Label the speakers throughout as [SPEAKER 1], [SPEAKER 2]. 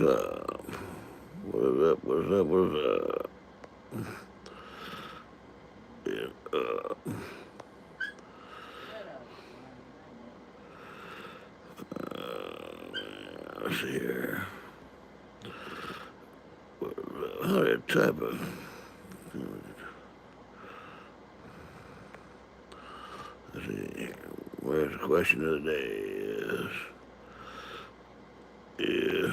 [SPEAKER 1] up? What is up? What is up? What is up? Yeah, let's see here. How do you type it? Let's see. Where's the question of the day is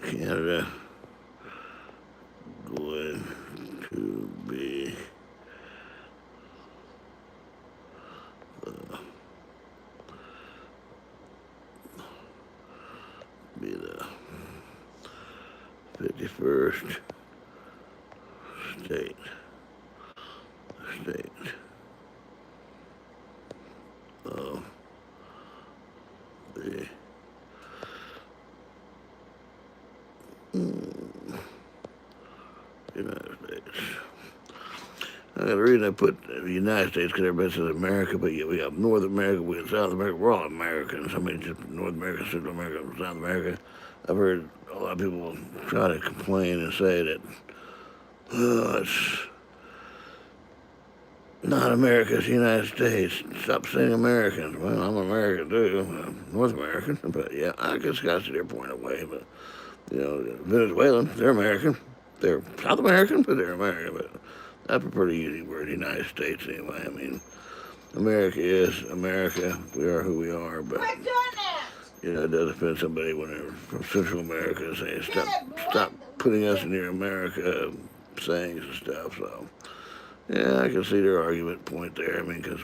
[SPEAKER 1] Canada going to be the 51st state of the United States. The reason I put the United States because everybody says America, but we got North America, we got South America. We're all Americans. I mean, just North America, Central America, South America. I've heard a lot of people try to complain and say that, it's not America, it's the United States. Stop saying Americans. Well, I'm American too, North American. But yeah, I guess I see their point away. But Venezuelans, they're American. They're South American, but they're American. But that's a pretty easy word, United States anyway. I mean, America is America. We are who we are, but it does offend somebody when they're from Central America and say stop putting us in your America sayings and stuff. So yeah, I can see their argument point there. I mean, because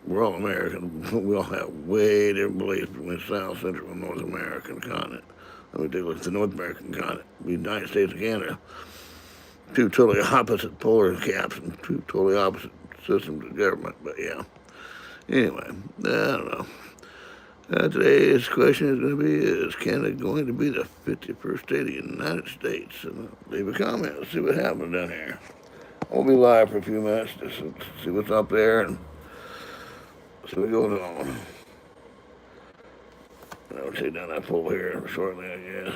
[SPEAKER 1] we're all American. We all have way different beliefs between South, Central, and North American continent. I mean, take a look at the North American continent, the United States and Canada. Two totally opposite polar caps and two totally opposite systems of government. But yeah, anyway, I don't know. Today's question is going to be, is Canada going to be the 51st state of the United States? And leave a comment. Let's see what happens down here. We'll be live for a few minutes just to see what's up there and see what goes on. I'll take down that pole here shortly, I guess.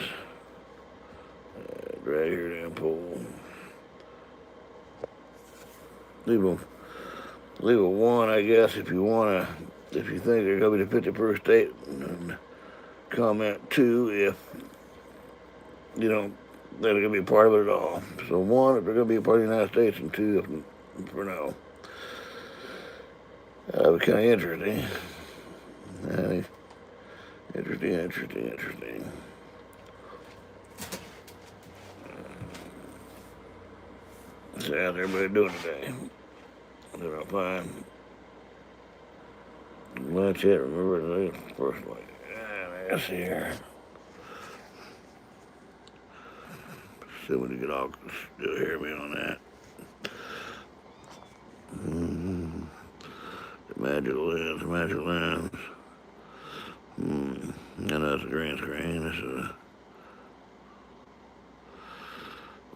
[SPEAKER 1] Drag her down pole. Leave a one, I guess, if you think they're going to be the 51st state. And comment two if you don't think they're going to be a part of it at all. So one, if they're going to be a part of the United States, and two, for no. That was kind of interesting. Interesting. So how's everybody doing today? Did I find much yet? Remember the first one? Let's see here. Somebody could all still hear me on that. The magic lens. I know it's a green screen. This is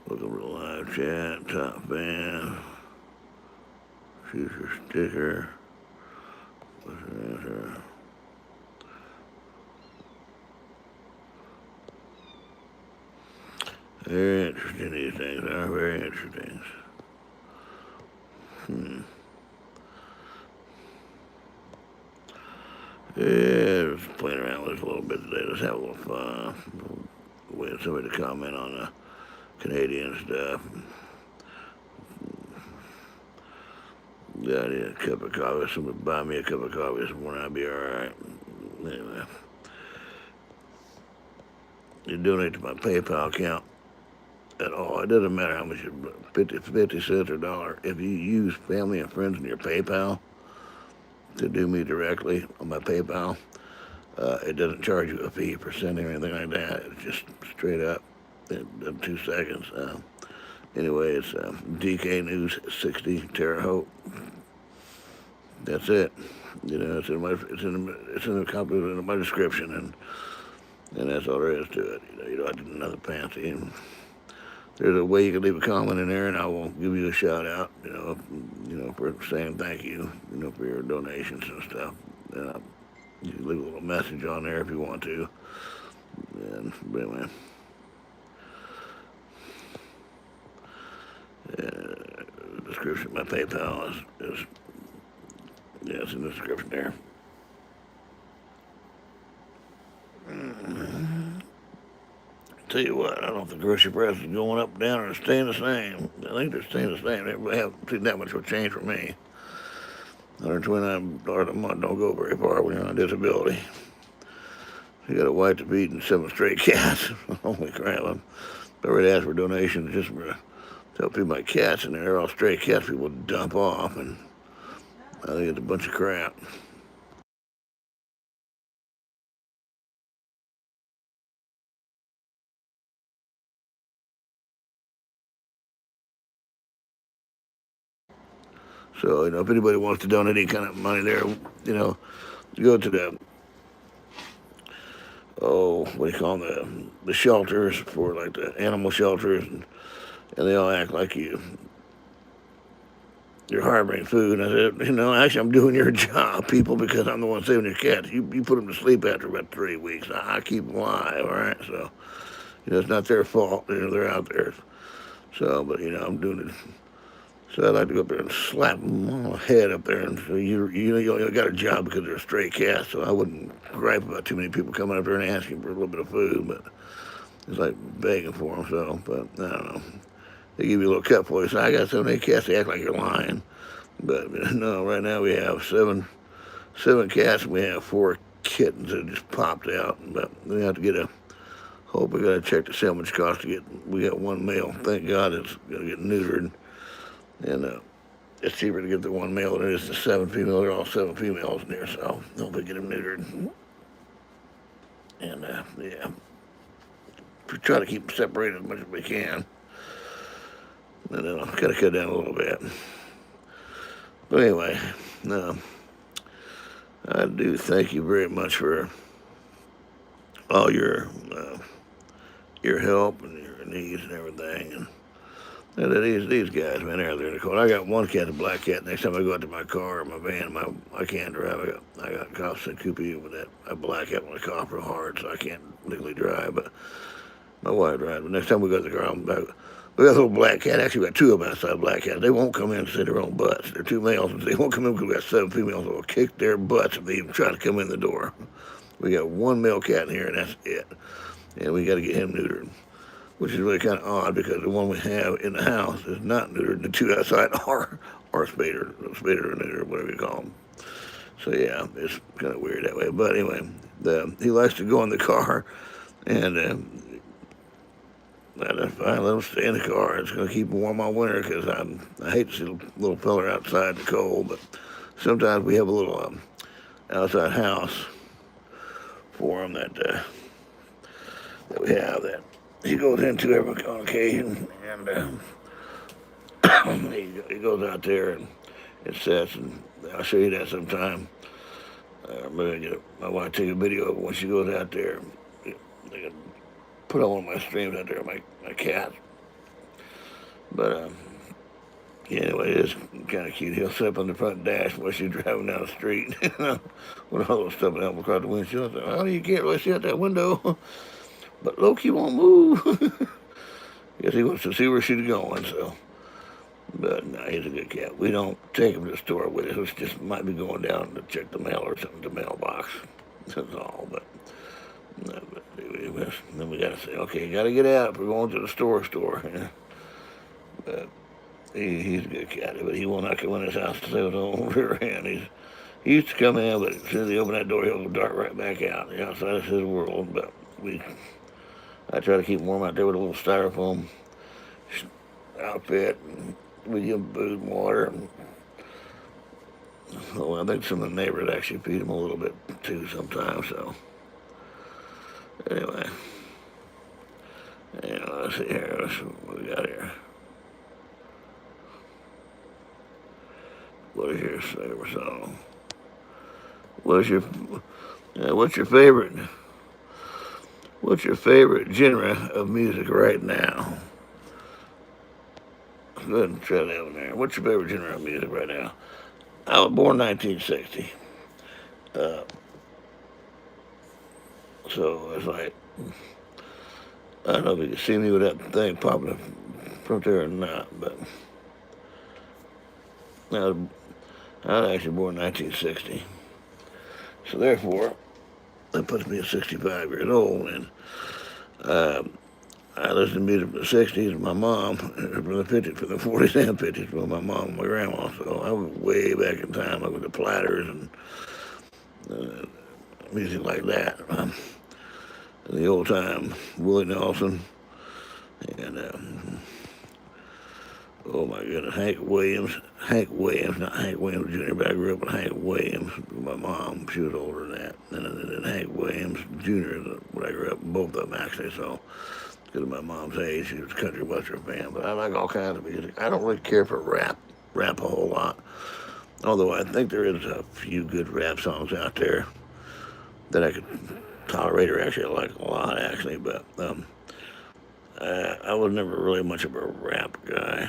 [SPEAKER 1] looking for the live chat, top fan, future sticker. What's the answer? Very interesting, these things are very interesting. Yeah, just playing around with this a little bit today. Let's have a little fun. Wait for somebody to comment on the Canadian stuff. Got a cup of coffee. Somebody buy me a cup of coffee this morning. I'll be all right. Anyway, you donate to my PayPal account at all. It doesn't matter how much, 50 cents or a dollar. If you use family and friends in your PayPal to do me directly on my PayPal, it doesn't charge you a fee for sending or anything like that. It's just straight up in 2 seconds. Anyway, it's DKNEWS60TERREHAUTE. That's it. It's in the copy in my description, and that's all there is to it. You don't have to do nothing fancy. And there's a way you can leave a comment in there, and I will give you a shout out. For saying thank you. For your donations and stuff. You can leave a little message on there if you want to. But anyway, the description, my PayPal is yeah, it's in the description there. Tell you what, I don't know if the grocery price is going up, down, or staying the same. I think they're staying the same. They haven't seen that much of a change for me. $129 a month don't go very far when you're on disability. You got a wife to feed and 7 stray cats. Holy crap! I'm already asked for donations just for to help feed my cats, and they're all stray cats people dump off, and I think it's a bunch of crap. So, if anybody wants to donate any kind of money there, go to what do you call them, the shelters for like the animal shelters, and they all act like you're harboring food. And I said, actually, I'm doing your job, people, because I'm the one saving your cats. You put them to sleep after about 3 weeks. I keep them alive, all right? So, it's not their fault. They're out there. So, but, I'm doing it. So I'd like to go up there and slap them on the head up there. And so you got a job because they're a stray cat. So I wouldn't gripe about too many people coming up there and asking for a little bit of food. But it's like begging for them. So, but I don't know. They give you a little cut for you. So I got so many cats, they act like you're lying. But no, right now we have seven cats, and we have 4 kittens that just popped out. But we have to hope we got to check to see how much it costs to get. We got 1 male. Thank God it's going to get neutered. And it's cheaper to get the 1 male than it is the 7 female. They're all 7 females in there, so hope we get them neutered. And yeah, we try to keep them separated as much as we can. And then I'll kind of cut down a little bit. But anyway, I do thank you very much for all your help and your needs and everything. And these guys, man, they're out there in the cold. I got one cat, a black cat. Next time I go out to my car or my van, I can't drive. I got cops and coopy with a black cat when I cough real hard, so I can't legally drive. But my wife drives. But next time we go to the car, we got a little black cat. Actually, we got 2 of them outside black cats. They won't come in and sit their own butts. They're 2 males, and they won't come in because we got 7 females that will kick their butts if they even try to come in the door. We got 1 male cat in here, and that's it. And we got to get him neutered, which is really kind of odd because the one we have in the house is not neutered. The 2 outside are spayed or neutered, whatever you call them. So yeah, it's kind of weird that way. But anyway, he likes to go in the car, and I let him stay in the car. It's going to keep him warm all winter because I hate to see a little fella outside in the cold. But sometimes we have a little outside house for him that we have that he goes into every on occasion, and he goes out there and it sets, and I'll show you that sometime. Maybe my wife take a video of it when she goes out there. They can put on one of my streams out there, my cat. But anyway, it is kind of cute. He'll sit up on the front dash while she's driving down the street, with all those stuff and help across the windshield. I said, you can't really see out that window. But Loki won't move. Guess he wants to see where she's going, so. But no, he's a good cat. We don't take him to the store with us. It just might be going down to check the mail or something, the mailbox. That's all. But then we got to say, okay, you got to get out. We're going to the store. Yeah. But he's a good cat. But he will not come in his house to stay with his rear end. He used to come in, but as soon as he opened that door, he'll dart right back out. The outside is his world. But I try to keep him warm out there with a little styrofoam outfit. And we give him food and water. I think some of the neighbors actually feed him a little bit too sometimes. So anyway, let's see here. What we got here? What is your favorite song? What's your favorite? What's your favorite genre of music right now? Go ahead and try that one there. What's your favorite genre of music right now? I was born in 1960. So it's like, I don't know if you can see me with that thing popping up from there or not, but I was actually born in 1960. So therefore, that puts me at 65 years old, and um, I listened to music from the 60s with my mom, from the 50s, from the 40s and 50s with my mom and my grandma. So I was way back in time, like with the Platters and uh, music like that. The old time Willie Nelson and oh my goodness, Hank Williams, not Hank Williams Jr., but I grew up with Hank Williams. My mom, she was older than that. And then Hank Williams Jr., when I grew up, both of them actually. So, because of my mom's age, she was a country western fan. But I like all kinds of music. I don't really care for rap a whole lot. Although I think there is a few good rap songs out there that I could tolerate or actually like a lot, actually. But I was never really much of a rap guy.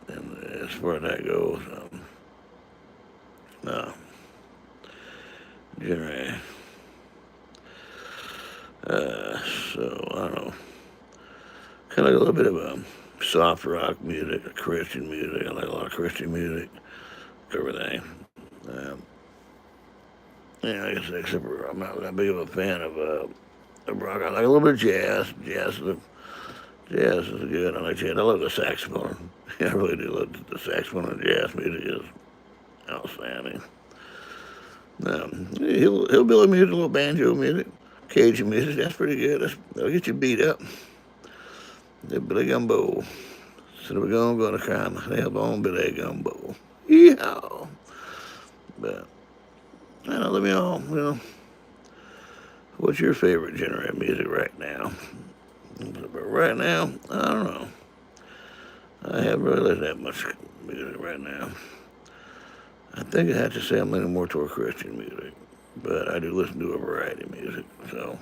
[SPEAKER 1] And as far as that goes, no, generally, so I don't know, kind of like a little bit of a soft rock music, Christian music. I like a lot of Christian music, everything. Um, yeah, I guess except for I'm not that big of a fan of rock. I like a little bit of jazz. Jazz is good. I like jazz. I love the saxophone. I really do love the saxophone and jazz music is outstanding. Hillbilly music, a little banjo music, Cajun music. That's pretty good. That'll get you beat up. The Billy Gumbo. So we're gonna cry myself on Billy Gumbo. Yeah. But I don't know. Let me know. What's your favorite genre of music right now? But right now, I don't know. I haven't really listened to that much music right now. I think I have to say I'm leaning more toward Christian music, but I do listen to a variety of music. So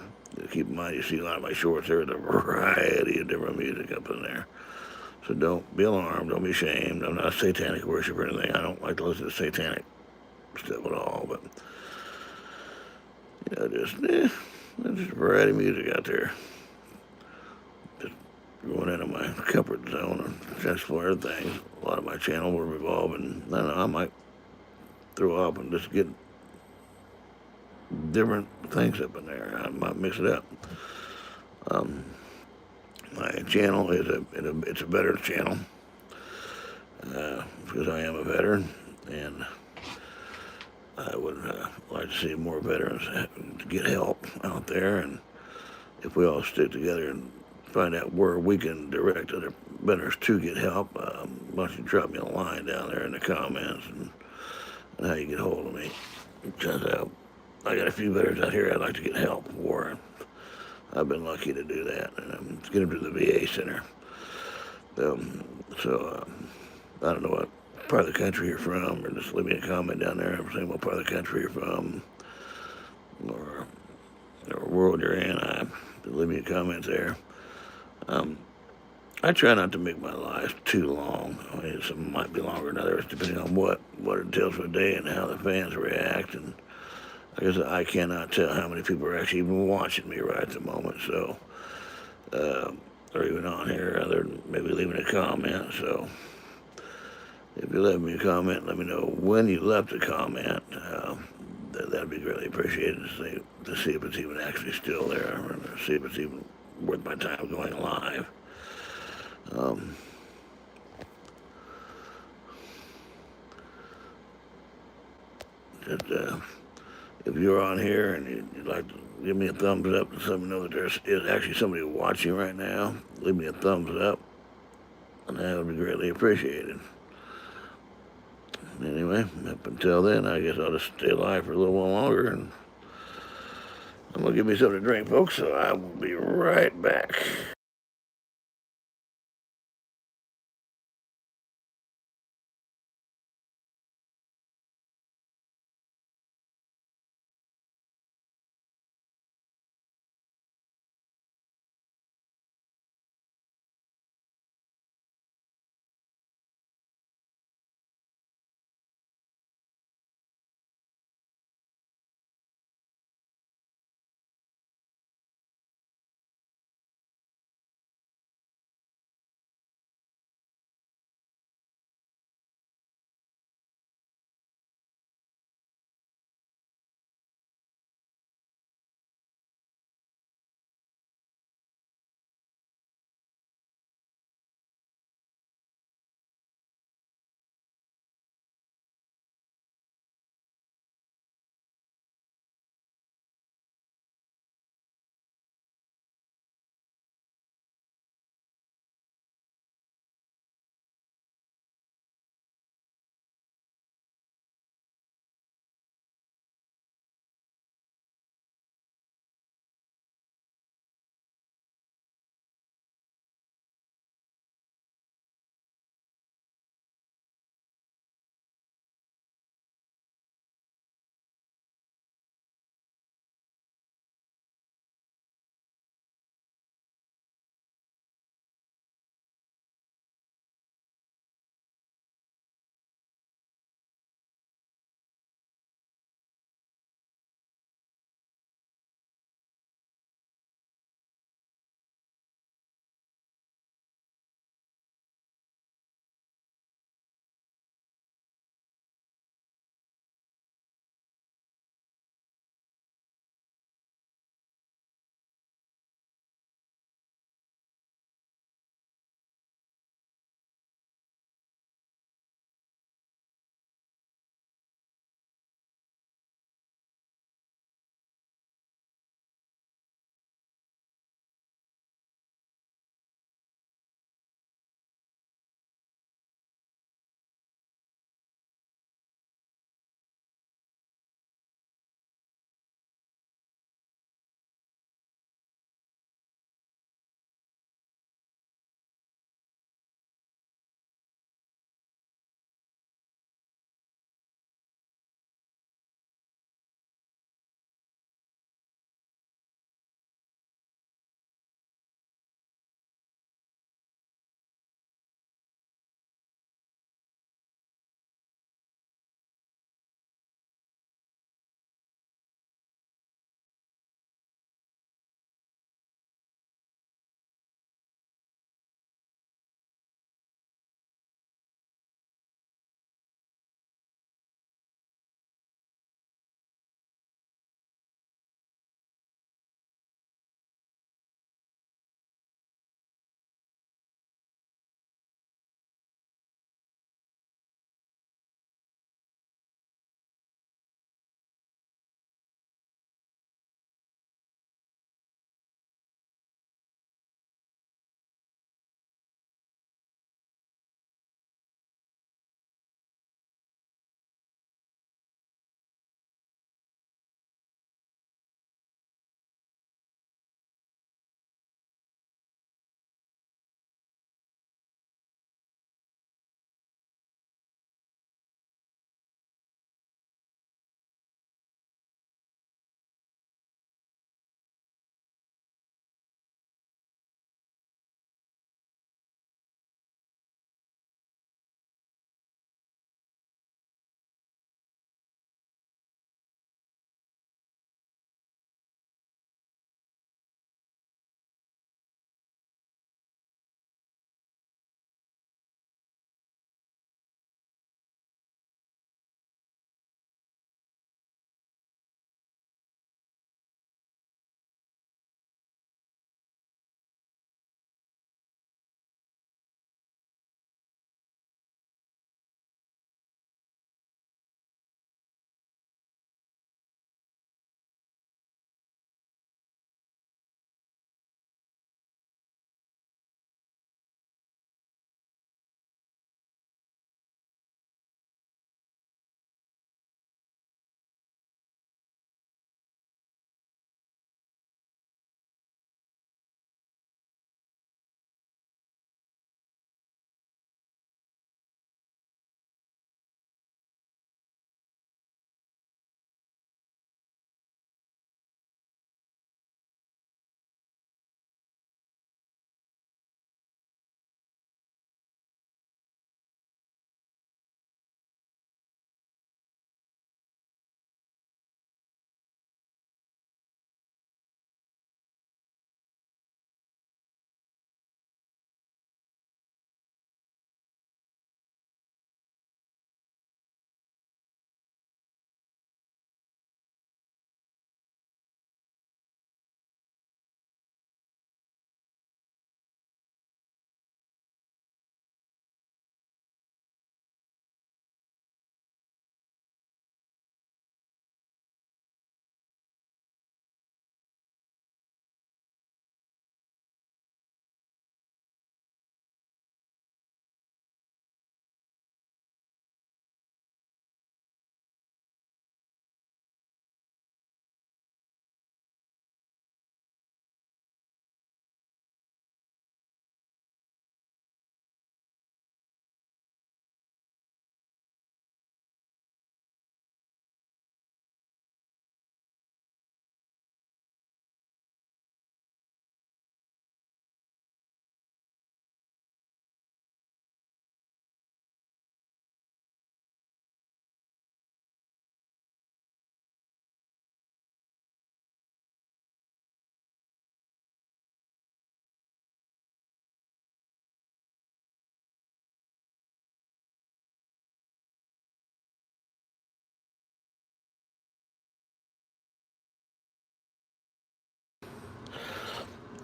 [SPEAKER 1] keep in mind, you see a lot of my shorts. There's a variety of different music up in there. So don't be alarmed. Don't be ashamed. I'm not a satanic worshiper or anything. I don't like to listen to satanic stuff at all. But there's just a variety of music out there. Just going into my comfort zone and explore things. A lot of my channel will revolve, and I don't know. I might throw up and just get different things up in there. I might mix it up. Um, my channel it's a veteran channel because I am a veteran, and I would like to see more veterans get help out there, and if we all stick together and find out where we can direct other veterans to get help, why don't you drop me a line down there in the comments and how you get hold of me. Because I got a few veterans out here I'd like to get help for, and I've been lucky to do that, and get them to the VA center. So I don't know what part of the country you're from, or just leave me a comment down there saying what part of the country you're from, or world you're in. Leave me a comment there. I try not to make my life too long. I mean, some might be longer than others, depending on what it tells for the day and how the fans react. And I guess I cannot tell how many people are actually even watching me right at the moment. So, or even on here, other than maybe leaving a comment. So, if you left me a comment, let me know when you left a comment. That'd be greatly appreciated to see if it's even actually still there, or to see if it's even worth my time going live. Um, just if you're on here and you'd like to give me a thumbs up and let me know that there is actually somebody watching right now, leave me a thumbs up, and that would be greatly appreciated. Anyway, up until then, I guess I'll just stay alive for a little while longer, and I'm going to give me something to drink, folks, so I will be right back.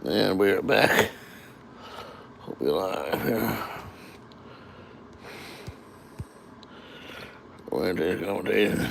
[SPEAKER 1] And we're back. Hope you're live here. Wednesday's conversation.